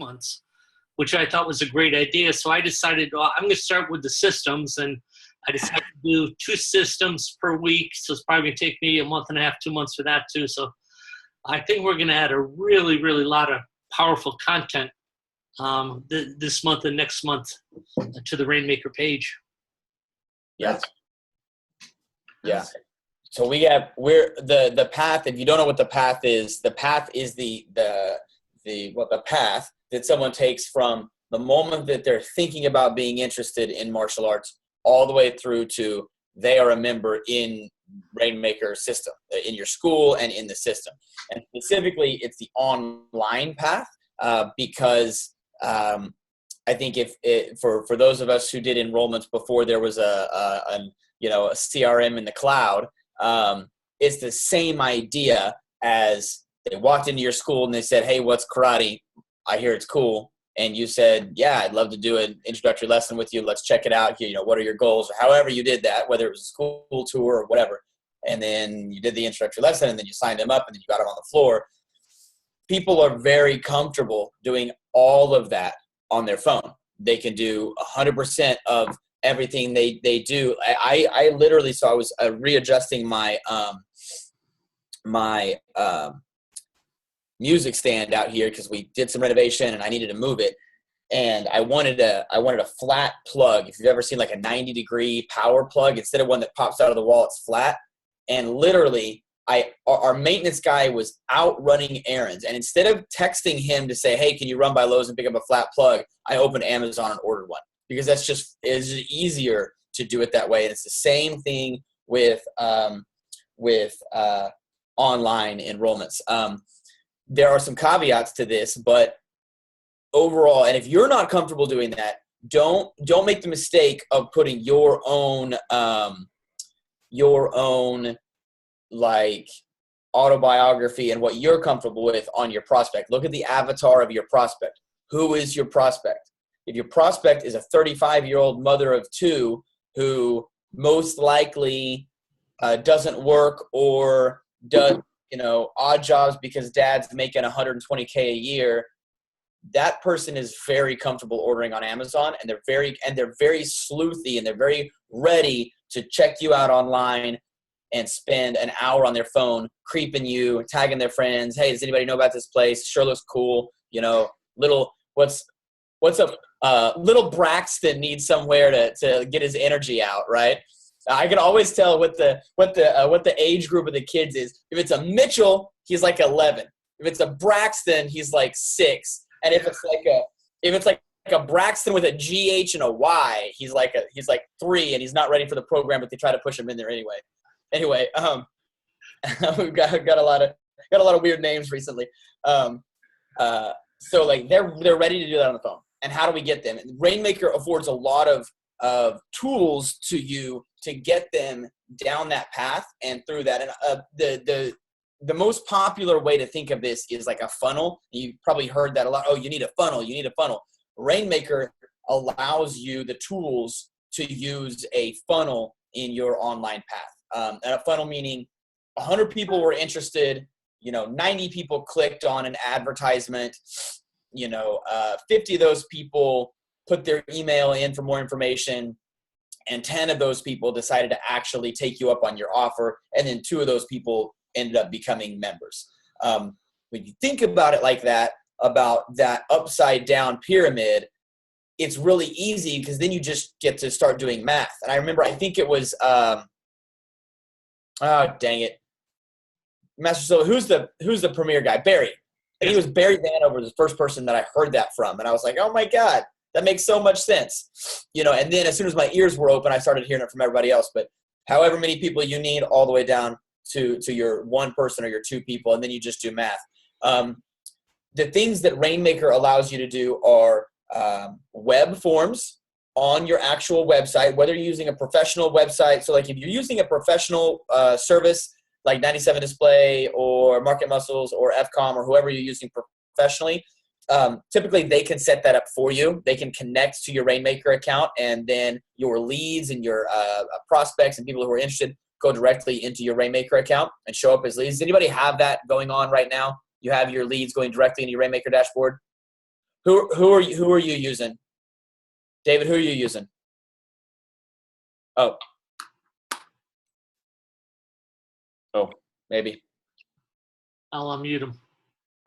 months, which I thought was a great idea. So I decided, well, I'm going to start with the systems, and I decided to do 2 systems per week. So it's probably going to take me a month and a half, 2 months for that too. So I think we're going to add a really, really lot of powerful content this month and next month to the RainMaker page. Yeah. Yeah. So the path, if you don't know what the path is the path that someone takes from the moment that they're thinking about being interested in martial arts all the way through to they are a member in RainMaker system, in your school and in the system. And specifically, it's the online path because I think for those of us who did enrollments before there was a CRM in the cloud, it's the same idea as they walked into your school and they said, "Hey, what's karate? I hear it's cool." And you said, "Yeah, I'd love to do an introductory lesson with you. Let's check it out. What are your goals?" Or however you did that, whether it was a school tour or whatever. And then you did the introductory lesson, and then you signed them up, and then you got them on the floor. People are very comfortable doing all of that on their phone. They can do 100% of everything they do. I literally, so I was readjusting my music stand out here because we did some renovation and I needed to move it. And I wanted a flat plug. If you've ever seen like a 90-degree power plug, instead of one that pops out of the wall, it's flat. And literally, our maintenance guy was out running errands. And instead of texting him to say, "Hey, can you run by Lowe's and pick up a flat plug?" I opened Amazon and ordered one because it's just easier to do it that way. And it's the same thing with online enrollments. There are some caveats to this, but overall, and if you're not comfortable doing that, don't make the mistake of putting your own like autobiography and what you're comfortable with on your prospect. Look at the avatar of your prospect. Who is your prospect? If your prospect is a 35-year-old mother of 2 who most likely doesn't work or does odd jobs because dad's making $120K a year, that person is very comfortable ordering on Amazon, and they're very sleuthy, and they're very ready to check you out online and spend an hour on their phone creeping you, tagging their friends. "Hey, does anybody know about this place? It sure looks cool." What's up? Little Braxton needs somewhere to get his energy out, right? I can always tell what the age group of the kids is. If it's a Mitchell, he's like 11. If it's a Braxton, he's like 6. And if it's like a Braxton with a GH and a Y, he's like 3, and he's not ready for the program, but they try to push him in there anyway. Anyway, we've got a lot of weird names recently. So like they're ready to do that on the phone. And how do we get them? RainMaker affords a lot of tools to you to get them down that path and through that. And the most popular way to think of this is like a funnel. You probably heard that a lot. "Oh, you need a funnel. You need a funnel." RainMaker allows you the tools to use a funnel in your online path. And a funnel meaning 100 people were interested, 90 people clicked on an advertisement, 50 of those people put their email in for more information, and 10 of those people decided to actually take you up on your offer, and then 2 of those people ended up becoming members. When you think about it like that, about that upside down pyramid, it's really easy because then you just get to start doing math. And I remember, I think it was, dang it, Master Silva, who's the premier guy? Barry. And he was Barry Vanover, the first person that I heard that from. And I was like, "Oh my God, that makes so much sense." And then as soon as my ears were open, I started hearing it from everybody else. But however many people you need, all the way down to your 1 person or your 2 people, and then you just do math. The things that RainMaker allows you to do are web forms on your actual website, whether you're using a professional website. So like if you're using a professional service like 97 Display or Market Muscles or FCOM or whoever you're using professionally, typically they can set that up for you. They can connect to your RainMaker account, and then your leads and your prospects and people who are interested go directly into your RainMaker account and show up as leads. Does anybody have that going on right now? You have your leads going directly into your RainMaker dashboard? Who are you using? David, who are you using? Oh, maybe. I'll unmute him.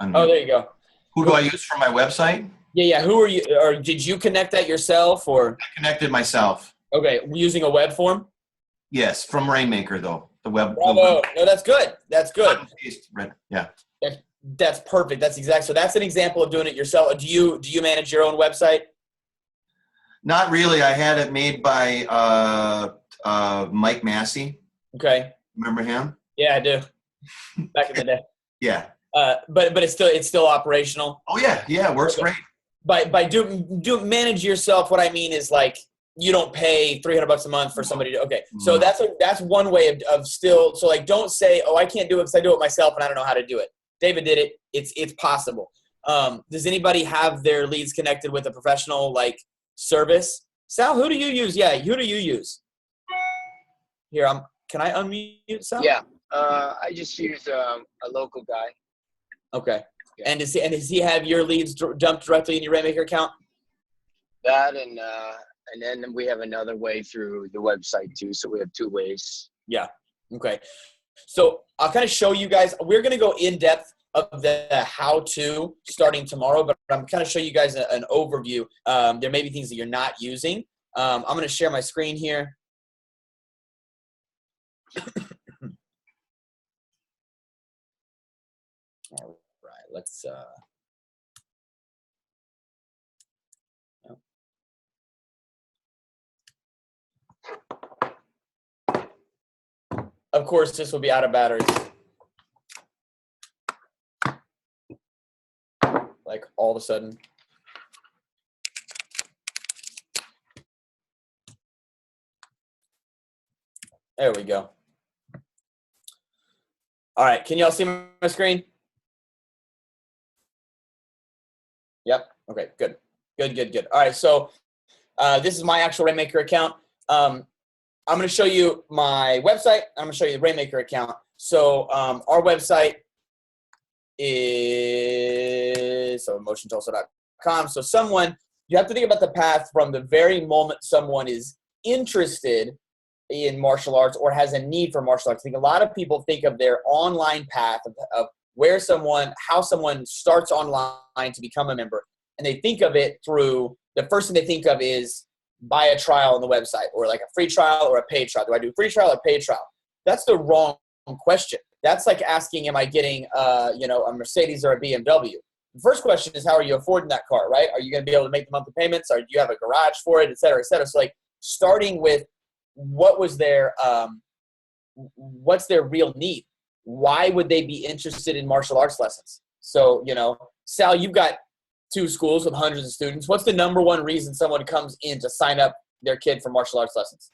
Oh, there you go. Who do I use for my website? Yeah. Who are you? Or did you connect that yourself, or? I connected myself. Okay, using a web form? Yes, from RainMaker though. The web. Bravo. No, that's good. That's good. Yeah. That's perfect. That's exact. So that's an example of doing it yourself. Do you manage your own website? Not really. I had it made by Mike Massey. Okay. Remember him? Yeah, I do. Back in the day. Yeah. But it's still operational. Oh yeah, it works great. By do manage yourself. What I mean is like you don't pay $300 a month for somebody to. Okay, so that's one way of still. So like don't say, oh, I can't do it because I do it myself and I don't know how to do it. David did it. It's possible. Does anybody have their leads connected with a professional like service? Sal, who do you use? Yeah, who do you use? Here, can I unmute Sal? Yeah, I just use a local guy. Okay. Yeah. And does he have your leads dumped directly in your RainMaker account? That and then we have another way through the website too. So we have two ways. Yeah. Okay. So I'll kind of show you guys. We're going to go in depth of the how-to starting tomorrow, but I'm kind of show you guys an overview. There may be things that you're not using. I'm going to share my screen here. All right. Let's. Of course, this will be out of batteries. Like all of a sudden. There we go. All right. Can y'all see my screen? Yep. Okay, good. Good. All right. So this is my actual RainMaker account. I'm going to show you my website. I'm going to show you the RainMaker account. So our website is emotiontulsa.com. So you have to think about the path from the very moment someone is interested in martial arts or has a need for martial arts. I think a lot of people think of their online path of how someone starts online to become a member. And they think of it through, the first thing they think of is buy a trial on the website or like a free trial or a paid trial. Do I do free trial or paid trial? That's the wrong question. That's like asking, am I getting a Mercedes or a BMW? The first question is, how are you affording that car, right? Are you going to be able to make the monthly payments? Or do you have a garage for it, et cetera, et cetera? So like starting with what's their real need? Why would they be interested in martial arts lessons? So, Sal, you've got 2 schools with hundreds of students. What's the number one reason someone comes in to sign up their kid for martial arts lessons?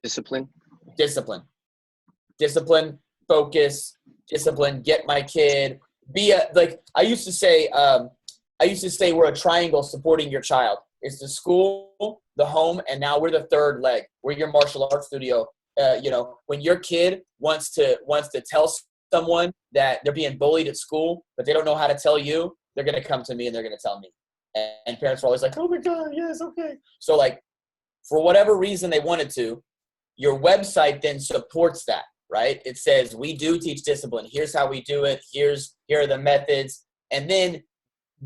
Discipline. Focus, discipline, get my kid. I used to say we're a triangle supporting your child. It's the school, the home, and now we're the third leg. We're your martial arts studio. When your kid wants to tell someone that they're being bullied at school, but they don't know how to tell you, they're going to come to me and they're going to tell me. And parents are always like, oh my God, yes, okay. So like, for whatever reason they wanted to, your website then supports that, right? It says, we do teach discipline. Here's how we do it. Here are the methods. And then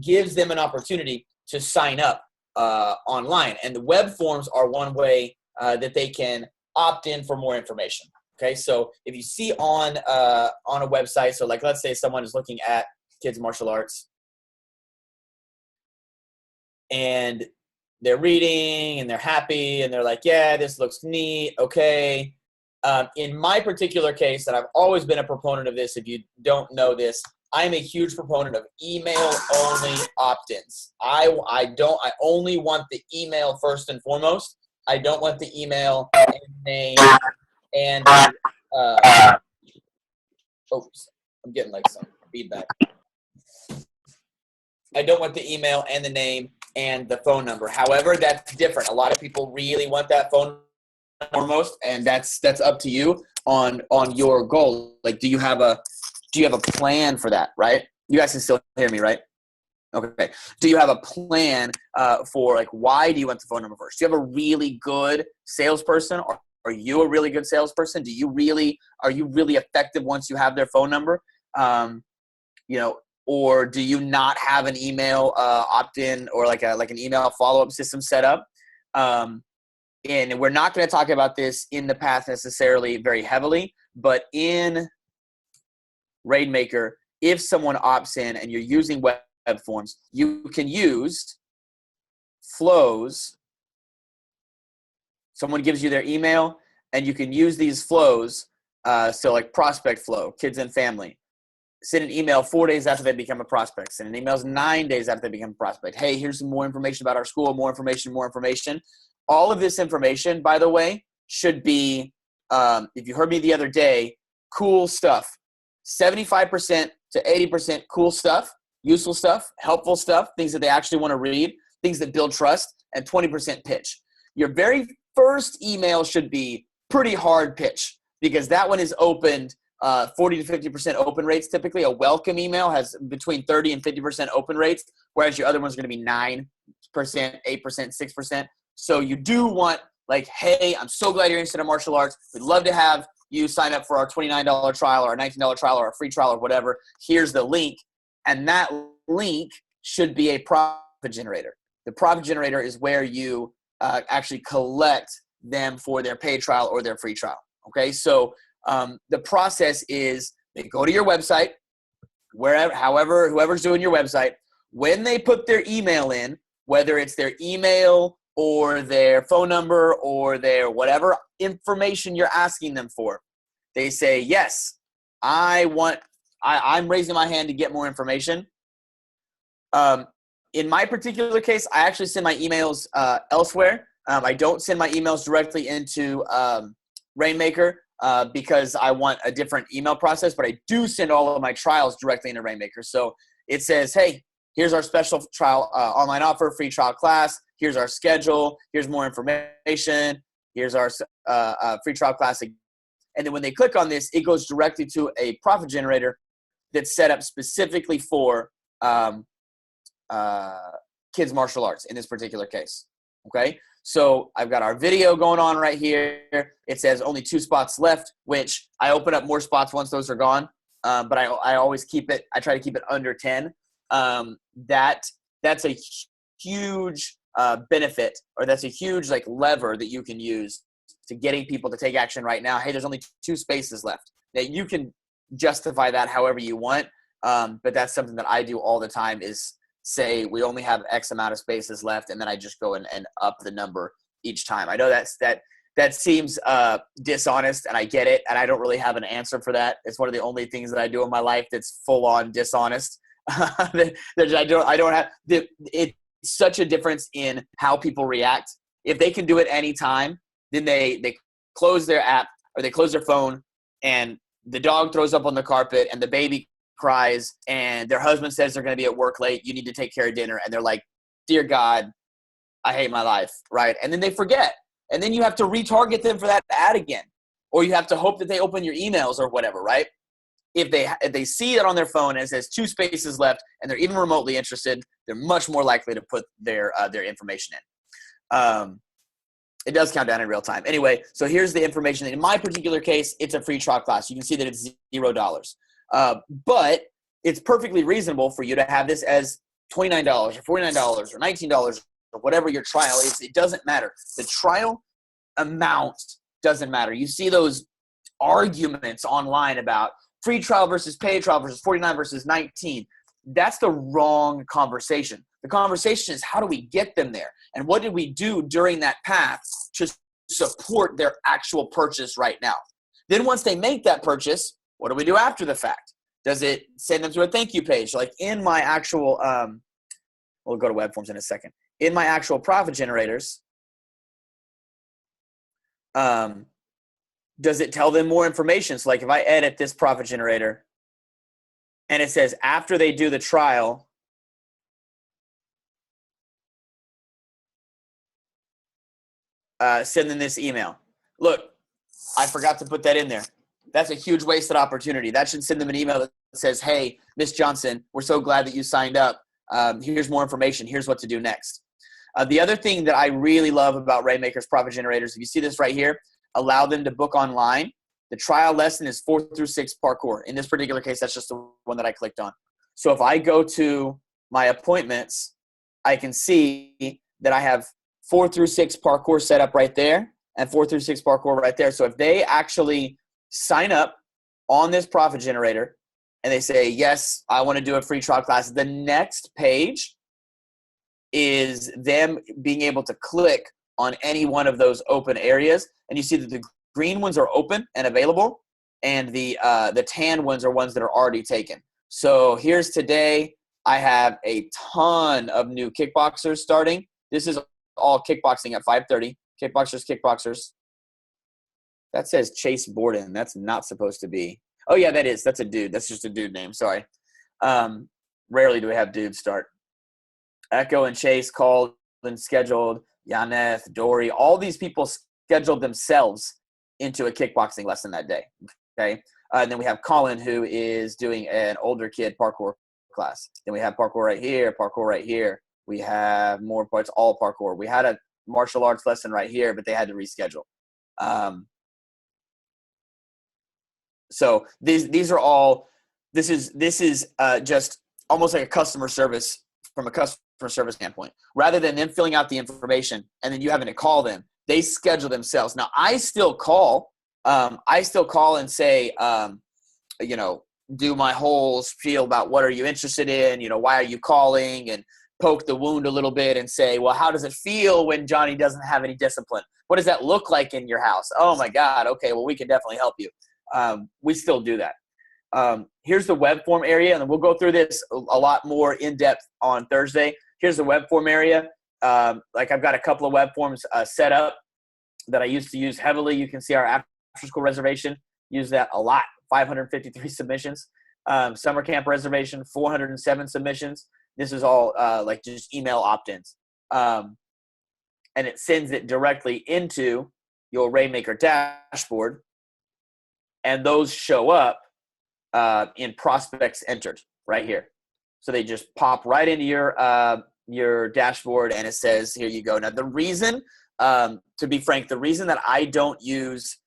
gives them an opportunity to sign up online. And the web forms are one way that they can opt in for more information. Okay, so if you see on a website, so like let's say someone is looking at kids martial arts and they're reading and they're happy and they're like, yeah, this looks neat. Okay. In my particular case, and I've always been a proponent of this, if you don't know this, I'm a huge proponent of email-only opt-ins. I only want the email first and foremost. I don't want the email and name and oops, I'm getting like some feedback. I don't want the email and the name and the phone number. However, that's different. A lot of people really want that phone foremost, and that's up to you on your goal. Like, do you have a plan for that, right? You guys can still hear me, right? Okay. Do you have a plan for like, why do you want the phone number first? Do you have a really good salesperson, or are you a really good salesperson? Are you really effective once you have their phone number? Or do you not have an email opt-in or like an email follow-up system set up? And we're not going to talk about this in the path necessarily very heavily, but in RainMaker, if someone opts in and you're using web forms, you can use flows. Someone gives you their email, and you can use these flows. So like prospect flow, kids and family. Send an email 4 days after they become a prospect. Send an emails 9 days after they become a prospect. Hey, here's some more information about our school, more information. All of this information, by the way, should be, if you heard me the other day, cool stuff. 75% to 80% cool stuff, useful stuff, helpful stuff, things that they actually want to read, things that build trust, and 20% pitch. Your very first email should be pretty hard pitch, because that one is opened 40 to 50% open rates. Typically, a welcome email has between 30 and 50% open rates, whereas your other one's going to be 9%, 8%, 6%. So you do want, like, hey, I'm so glad you're interested in martial arts. We'd love to have you sign up for our $29 trial or our $19 trial or a free trial or whatever. Here's the link. And that link should be a profit generator. The profit generator is where you actually collect them for their paid trial or their free trial. Okay, so the process is they go to your website, whoever's doing your website. When they put their email in, whether it's their email or their phone number or their whatever information you're asking them for, they say, yes, I'm raising my hand to get more information. In my particular case, I actually send my emails elsewhere. I don't send my emails directly into RainMaker because I want a different email process, but I do send all of my trials directly into RainMaker. So it says, hey, here's our special trial online offer, free trial class. Here's our schedule. Here's more information. Here's our free trial class. And then when they click on this, it goes directly to a profit generator that's set up specifically for kids martial arts in this particular case. Okay, so I've got our video going on right here. It says only 2 spots left, which I open up more spots once those are gone. But I always keep it. I try to keep it under 10. That's a huge benefit, or that's a huge like lever that you can use to getting people to take action right now. Hey, there's only 2 spaces left. Now you can justify that however you want, but that's something that I do all the time is say we only have X amount of spaces left, and then I just go and up the number each time. I know that seems dishonest, and I get it, and I don't really have an answer for that. It's one of the only things that I do in my life that's full on dishonest. I don't have it's such a difference in how people react. If they can do it anytime, then they close their app or they close their phone, and the dog throws up on the carpet and the baby cries and their husband says they're going to be at work late. You need to take care of dinner. And they're like, dear God, I hate my life. Right. And then they forget. And then you have to retarget them for that ad again, or you have to hope that they open your emails or whatever. Right. If they see it on their phone and it says 2 spaces left and they're even remotely interested, they're much more likely to put their information in. It does count down in real time. Anyway, so here's the information. In my particular case, it's a free trial class. You can see that it's $0. But it's perfectly reasonable for you to have this as $29 or $49 or $19 or whatever your trial is. It doesn't matter. The trial amount doesn't matter. You see those arguments online about free trial versus paid trial versus 49 versus 19. That's the wrong conversation. The conversation is, how do we get them there? And what did we do during that path to support their actual purchase right now? Then once they make that purchase, what do we do after the fact? Does it send them to a thank you page? Like in my actual, we'll go to web forms in a second. In my actual profit generators, does it tell them more information? So like if I edit this profit generator and it says after they do the trial, send them this email. Look, I forgot to put that in there. That's a huge wasted opportunity. That should send them an email that says, hey, Miss Johnson, we're so glad that you signed up. Here's more information. Here's what to do next. The other thing that I really love about RainMaker's profit generators, if you see this right here, allow them to book online. The trial lesson is 4 through 6 parkour. In this particular case, that's just the one that I clicked on. So if I go to my appointments, I can see that I have 4 through 6 parkour set up right there and 4 through 6 parkour right there. So if they actually sign up on this profit generator and they say, yes, I want to do a free trial class, the next page is them being able to click on any one of those open areas. And you see that the green ones are open and available, and the tan ones are ones that are already taken. So here's today. I have a ton of new kickboxers starting. This is all kickboxing at 5:30. Kickboxers. That says Chase Borden. That's not supposed to be. Oh, yeah, that is. That's a dude. That's just a dude name. Sorry. Rarely do we have dudes start. Echo and Chase called and scheduled. Yaneth, Dory, all these people scheduled themselves into a kickboxing lesson that day. Okay. And then we have Colin, who is doing an older kid parkour class. Then we have parkour right here, parkour right here. We have more parts, all parkour. We had a martial arts lesson right here, but they had to reschedule. So these are all, this is just almost like a customer service from a customer service standpoint. Rather than them filling out the information and then you having to call them, they schedule themselves. Now I still call and say, do my whole spiel about what are you interested in? Why are you calling, and poke the wound a little bit and say, well, how does it feel when Johnny doesn't have any discipline? What does that look like in your house? Oh my God. Okay. Well, we can definitely help you. We still do that. Here's the web form area, and we'll go through this a lot more in depth on Thursday. Here's the web form area. Like I've got a couple of web forms set up that I used to use heavily. You can see our after school reservation. Use that a lot. 553 submissions. Summer camp reservation, 407 submissions. This is all like just email opt-ins. And it sends it directly into your RainMaker dashboard. And those show up in prospects entered right here. So they just pop right into your dashboard, and it says, here you go. Now, the reason, to be frank, the reason that I don't use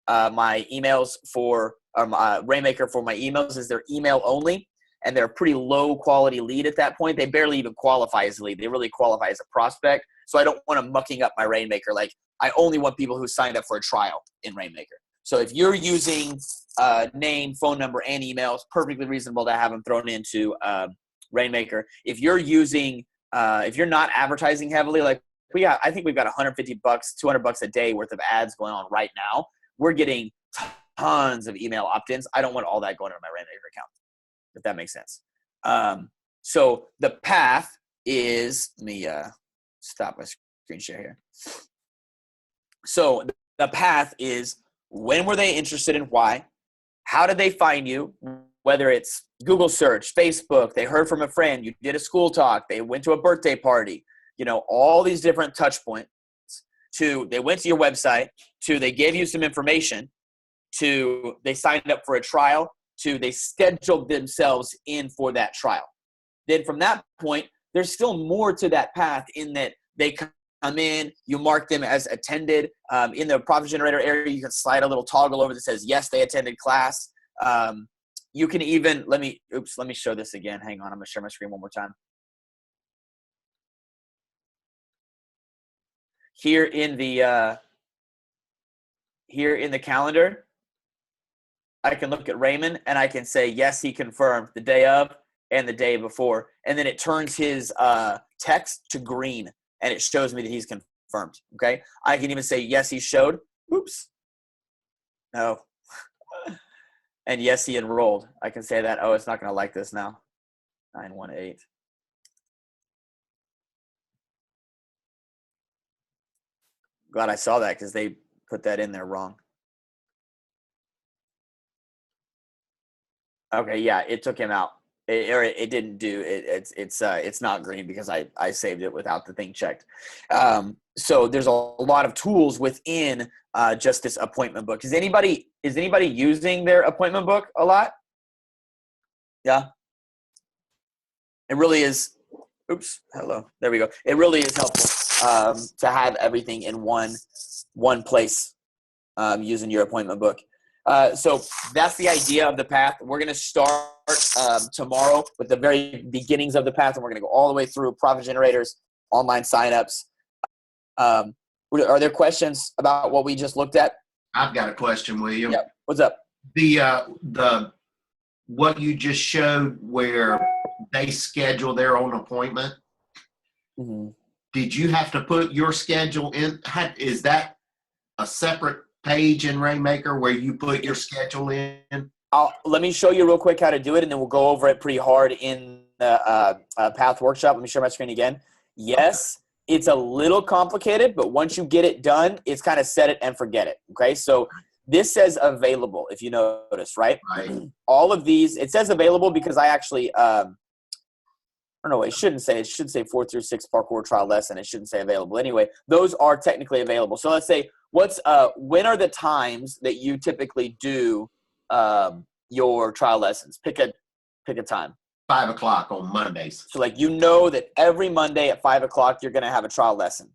my emails for RainMaker for my emails is they're email only, and they're a pretty low quality lead at that point. They barely even qualify as a lead. They really qualify as a prospect. So I don't want them mucking up my RainMaker. Like, I only want people who signed up for a trial in RainMaker. So if you're using name, phone number, and email, it's perfectly reasonable to have them thrown into RainMaker. If you're using, if you're not advertising heavily, like I think we've got $150, $200 a day worth of ads going on right now. We're getting tons of email opt-ins. I don't want all that going into my RainMaker account, if that makes sense. So the path is, let me stop my screen share here. So the path is, when were they interested and why? How did they find you? Whether it's Google search, Facebook, they heard from a friend, you did a school talk, they went to a birthday party, all these different touch points. To they went to your website, to they gave you some information, to they signed up for a trial, to they scheduled themselves in for that trial. Then from that point, there's still more to that path in that they come in, you mark them as attended. In the profit generator area, you can slide a little toggle over that says, yes, they attended class. You can even, let me show this again. Hang on, I'm gonna share my screen one more time. Here in the calendar, I can look at Raymond and I can say, yes, he confirmed the day of and the day before. And then it turns his text to green and it shows me that he's confirmed. Okay. I can even say, yes, he showed. Oops. No. And yes, he enrolled. I can say that. Oh, it's not going to like this now. 918. Glad I saw that because they put that in there wrong. Okay, yeah, it took him out. It didn't do it. It's not green because I saved it without the thing checked. So there's a lot of tools within just this appointment book. Is anybody using their appointment book a lot? Yeah. It really is Oops. Hello. There we go. It really is helpful to have everything in one place using your appointment book. So that's the idea of the path. We're going to start tomorrow with the very beginnings of the path, and we're going to go all the way through profit generators, online signups. Are there questions about what we just looked at? I've got a question, William. Yep. What's up? The what you just showed where they schedule their own appointment. Mm-hmm. Did you have to put your schedule in? Is that a separate page in RainMaker where you put your schedule in? Let me show you real quick how to do it, and then we'll go over it pretty hard in the Path workshop. Let me share my screen again. Yes, it's a little complicated, but once you get it done, it's kind of set it and forget it. Okay, so this says available, if you notice, right? Right. All of these, it says available because I actually, I don't know, it should say 4 through 6 parkour trial lesson. It shouldn't say available. Anyway, those are technically available. So let's say, when are the times that you typically do your trial lessons? Pick a time. 5 o'clock on Mondays. So like, you know that every Monday at 5 o'clock, you're going to have a trial lesson.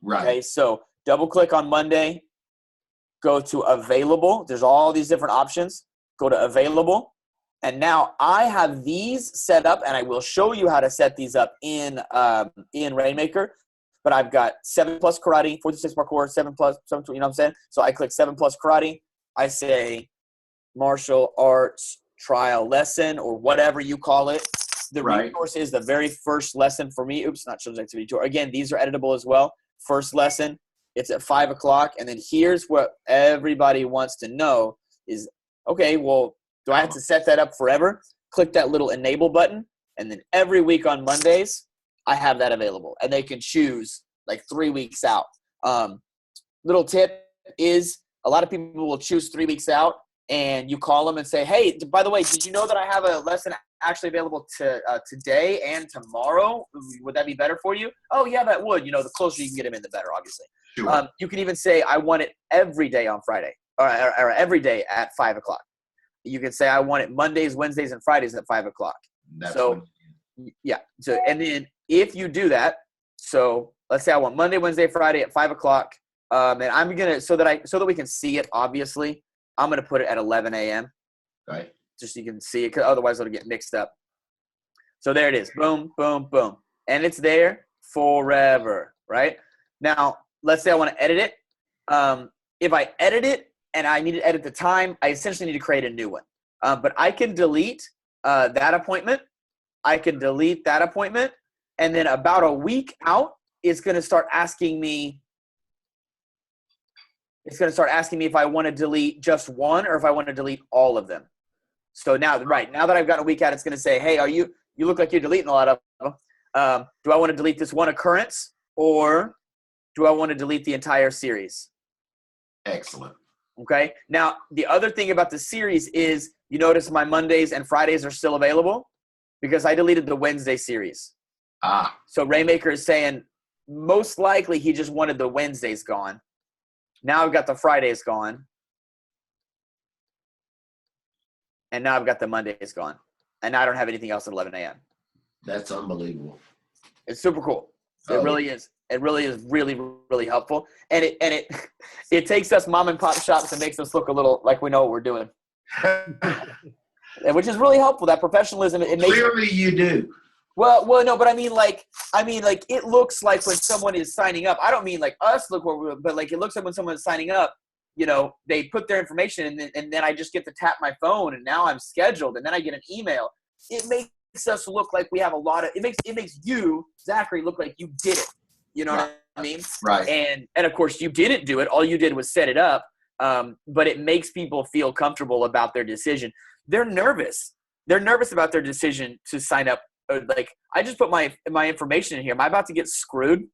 Right. Okay, so double click on Monday, go to available. There's all these different options. Go to available. And now I have these set up, and I will show you how to set these up in RainMaker. But I've got 7+ karate, 4 through 6 parkour, 7+, you know what I'm saying? So I click 7+ karate. I say martial arts trial lesson, or whatever you call it. The resource is the very first lesson for me. Oops, not children's activity tour. Again, these are editable as well. First lesson, it's at 5 o'clock. And then here's what everybody wants to know is, okay, well, do I have to set that up forever? Click that little enable button. And then every week on Mondays, I have that available. And they can choose like 3 weeks out. Little tip is, a lot of people will choose 3 weeks out, and you call them and say, hey, by the way, did you know that I have a lesson actually available today and tomorrow? Would that be better for you? Oh, yeah, that would. You know, the closer you can get them in, the better, obviously. Sure. You can even say, I want it every day on Friday, or every day at 5 o'clock. You can say, I want it Mondays, Wednesdays, and Fridays at 5 o'clock. Yeah. So, and then if you do that, so let's say I want Monday, Wednesday, Friday at 5 o'clock. And I'm going to, so that we can see it, obviously, I'm going to put it at 11 a.m. Right. Just so you can see it, because otherwise it'll get mixed up. So there it is. Boom, boom, boom. And it's there forever, right? Now, let's say I want to edit it. If I edit it and I need to edit the time, I essentially need to create a new one. But I can delete that appointment. I can delete that appointment. And then about a week out, it's going to start asking me if I want to delete just one or if I want to delete all of them. So now that I've got a week out, it's going to say, hey, you look like you're deleting a lot of them. Do I want to delete this one occurrence, or do I want to delete the entire series? Excellent. Okay. Now, the other thing about the series is, you notice my Mondays and Fridays are still available because I deleted the Wednesday series. So RainMaker is saying most likely he just wanted the Wednesdays gone. Now I've got the Fridays gone. And now I've got the Mondays gone. And now I don't have anything else at 11 a.m. That's unbelievable. It's super cool. It really is. It really is really, really helpful. And it takes us mom and pop shops and makes us look a little like we know what we're doing. Which is really helpful. That professionalism. It makes Clearly you do. Well, no, but I mean, like, it looks like when someone is signing up, I don't mean like us look where but like, it looks like when someone is signing up, you know, they put their information and then I just get to tap my phone and now I'm scheduled and then I get an email. It makes us look like we have a lot of, it makes you, Zachary, look like you did it. You know what I mean? Right. And of course you didn't do it. All you did was set it up. But it makes people feel comfortable about their decision. They're nervous. They're nervous about their decision to sign up. Like, I just put my information in here. Am I about to get screwed?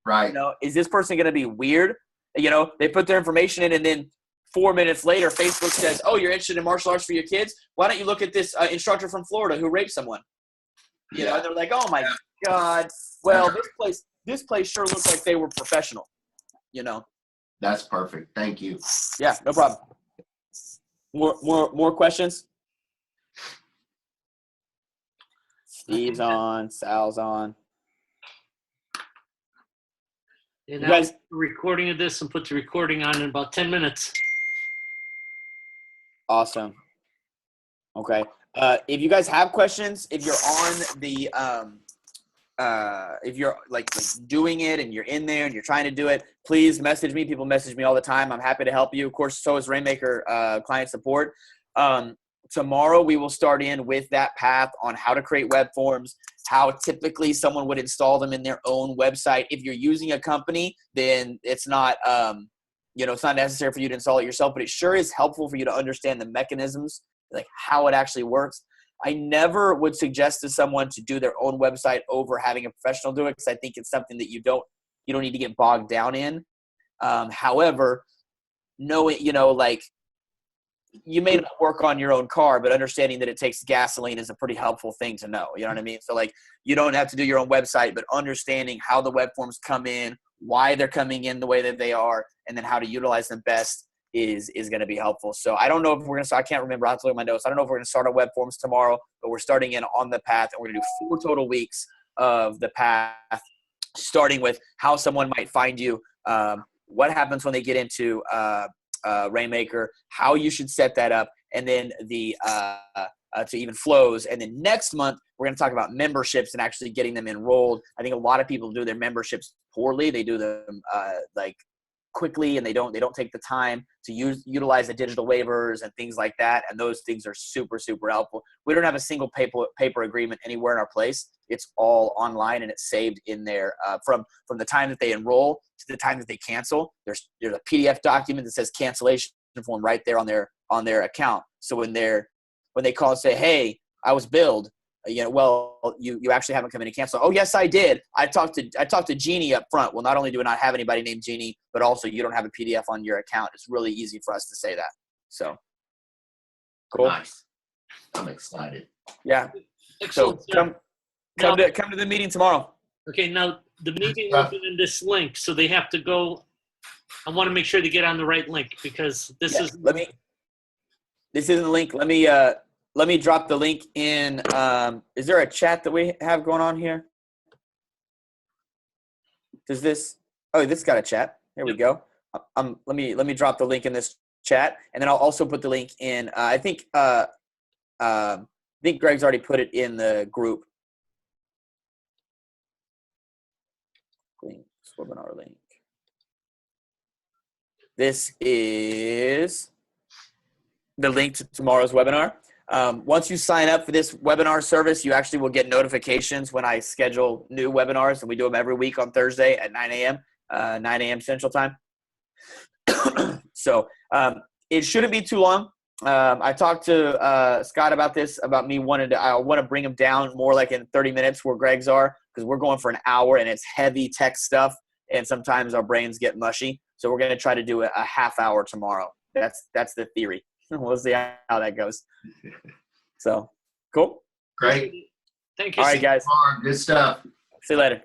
Right. You know, is this person going to be weird? You know, they put their information in and then 4 minutes later, Facebook says, oh, you're interested in martial arts for your kids? Why don't you look at this instructor from Florida who raped someone? You know, and they're like, oh my God. Well, this place sure looks like they were professional, you know? That's perfect. Thank you. Yeah, no problem. More questions? Steve's on, Sal's on. And You now guys- recording of this and put the recording on in about 10 minutes. Awesome. Okay. If you guys have questions, if you're on the if you're like doing it and you're in there and you're trying to do it, please message me. People message me all the time. I'm happy to help you. Of course, so is RainMaker client support. Tomorrow we will start in with that path on how to create web forms, how typically someone would install them in their own website. If you're using a company, then it's not it's not necessary for you to install it yourself, but it sure is helpful for you to understand the mechanisms, like how it actually works. I never would suggest to someone to do their own website over having a professional do it, because I think it's something that you don't need to get bogged down in. However, you may not work on your own car, but understanding that it takes gasoline is a pretty helpful thing to know. You know what I mean? So you don't have to do your own website, but understanding how the web forms come in, why they're coming in the way that they are, and then how to utilize them best is going to be helpful. So I don't know if we're going to I can't remember. I have to look at my notes. I don't know if we're going to start our web forms tomorrow, but we're starting in on the path, and we're going to do 4 total weeks of the path, starting with how someone might find you, what happens when they get into RainMaker, how you should set that up, and then the to even flows. And then next month, we're going to talk about memberships and actually getting them enrolled. I think a lot of people do their memberships poorly. They do them quickly, and they don't take the time to utilize the digital waivers and things like that. And those things are super, super helpful. We don't have a single paper agreement anywhere in our place. It's all online, and it's saved in there from the time that they enroll to the time that they cancel. There's a PDF document that says cancellation form right there on their account. So when they call and say, "Hey, I was billed," you actually haven't come in and canceled. Oh, yes, I did. I talked to Jeannie up front. Well, not only do we not have anybody named Jeannie, but also you don't have a PDF on your account. It's really easy for us to say that. So cool. Nice. I'm excited. Yeah. Excellent. So come to the meeting tomorrow. Okay, now the meeting will be in this link, so they have to go. I want to make sure they get on the right link, because this is. This isn't the link. Let me drop the link in. Is there a chat that we have going on here? Does this? Oh, this got a chat. There we go. Let me drop the link in this chat, and then I'll also put the link in. I think Greg's already put it in the group. Webinar link. This is the link to tomorrow's webinar. Once you sign up for this webinar service, you actually will get notifications when I schedule new webinars, and we do them every week on Thursday at 9 a.m. Central Time. So it shouldn't be too long. I talked to Scott about this, about me I want to bring them down more like in 30 minutes where Greg's are, because we're going for an hour and it's heavy tech stuff, and sometimes our brains get mushy. So we're going to try to do a half hour tomorrow. That's the theory. We'll see how that goes. So, cool. Great. Thank you. All right, guys. Good stuff. See you later.